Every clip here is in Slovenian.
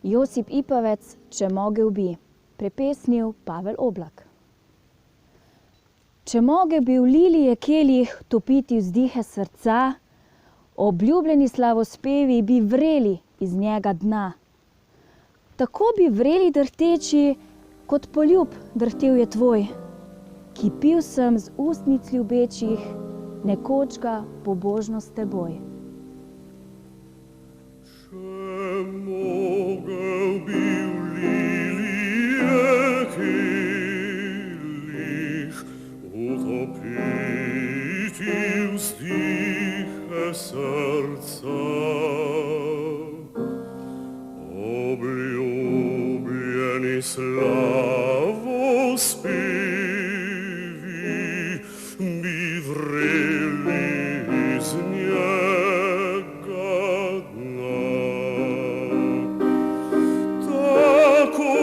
Josip Ipavec, Če mogel bi, prepesnil Pavel Oblak. Če mogel bi v lilije keljih topiti vzdihe srca, obljubljeni slavospevi bi vreli iz njega dna. Tako bi vreli drhteči, kot poljub drhtel je tvoj, ki pil sem z ustnic ljubečih, nekoč ga pobožnost teboj. Mogel bi v lilije keljih utopiti vzdihe srca, obljubljeni slavospevi bi vreli iz njega dna. Tako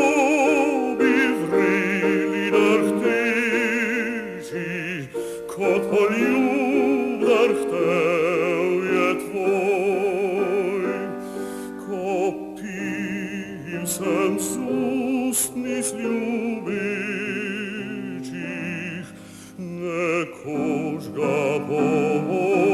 bi vreli drhteči, kot poljub drhtel je tvoj, ko pil sem z ustnic ljubečih, nekoč ga pobožnost